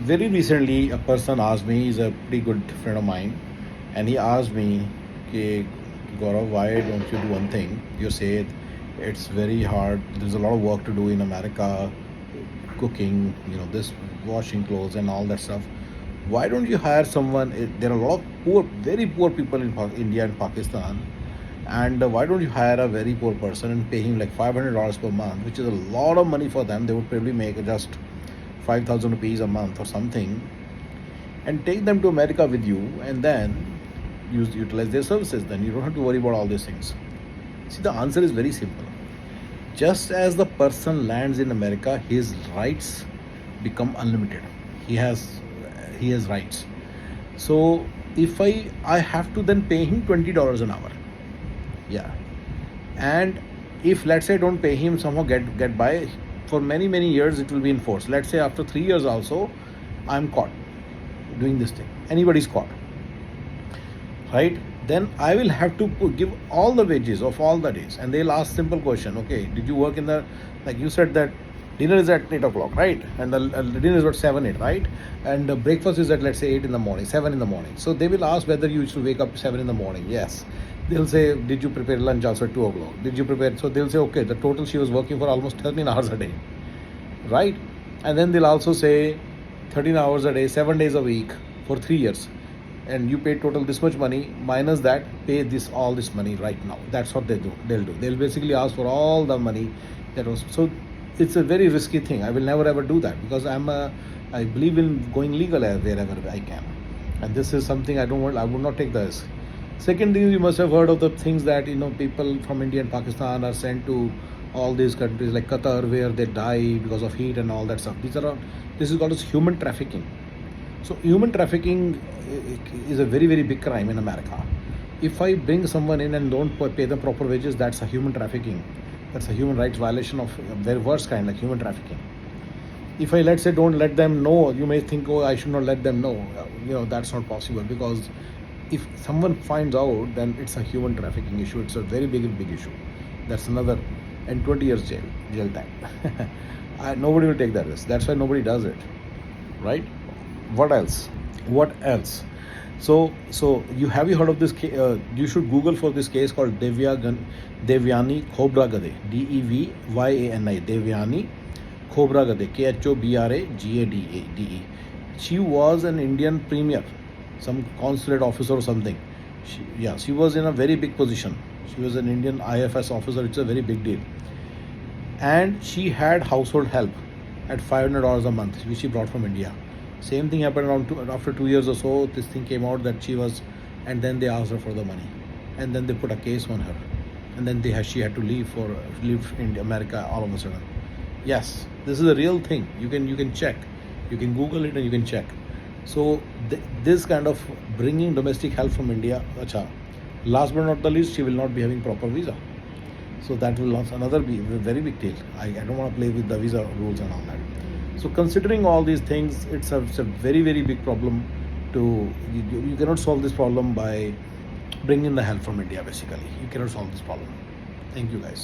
very recently a person asked me, he's a pretty good friend of mine, and he asked me, "Ki, Gaurav, why don't you do one thing? You say it's very hard, there's a lot of work to do in America, cooking, this washing clothes and all that stuff. Why don't you hire someone? There are a lot of poor, very poor people in India and Pakistan, and why don't you hire a very poor person and pay him like $500 per month, which is a lot of money for them. They would probably make just 5,000 rupees a month or something, and take them to America with you, and then utilize their services. Then you don't have to worry about all these things." See, the answer is very simple. Just as the person lands in America, his rights become unlimited. He has he has rights. So if I have to then pay him $20 an hour, yeah, and if let's say I don't pay him, somehow get by for many years, it will be enforced. Let's say after 3 years also, I'm caught doing this thing. Anybody's caught, right? Then I will have to give all the wages of all the days, and they'll ask simple question: okay, did you work in the, like you said that dinner is at 8 o'clock, right? And the dinner is at 7, 8, right? And the breakfast is at, let's say, 8 in the morning, 7 in the morning. So they will ask whether you used to wake up 7 in the morning. Yes. They'll say, did you prepare lunch also at 2 o'clock? Did you prepare? So they'll say, okay, the total she was working for almost 13 hours a day, right? And then they'll also say 13 hours a day, 7 days a week for 3 years. And you pay total this much money, minus that, pay all this money right now. That's what they'll do. They'll basically ask for all the money that was. So it's a very risky thing. I will never ever do that, because I believe in going legal wherever I can. And this is something I would not take the risk. Second thing, you must have heard of the things that people from India and Pakistan are sent to all these countries like Qatar, where they die because of heat and all that stuff. This is called as human trafficking. So human trafficking is a very big crime in America. If I bring someone in and don't pay them proper wages, that's a human trafficking. That's a human rights violation of a very worst kind, like human trafficking. If I, let's say, don't let them know, you may think, oh, I should not let them know. That's not possible, because if someone finds out, then it's a human trafficking issue. It's a very big issue. That's another, and 20 years jail time. Nobody will take that risk. That's why nobody does it, right? What else? So you heard of this case? You should Google for this case called Devyani Khobragade, Devyani, Devyani Khobragade, Khobragade. She was an Indian premier, some consulate officer or something. She was in a very big position. She was an Indian IFS officer. It's a very big deal. And she had household help at $500 a month, which she brought from India. Same thing happened after 2 years or so. This thing came out that she was, and then they asked her for the money, and then they put a case on her, and then she had to leave in America all of a sudden. Yes, this is a real thing. You can check, you can Google it and you can check. So this kind of bringing domestic help from India, last but not the least, she will not be having proper visa. So that will also be a very big deal. I don't want to play with the visa rules and all that. So considering all these things, it's a very big problem. You cannot solve this problem by bringing the help from India. Basically, you cannot solve this problem. Thank you, guys.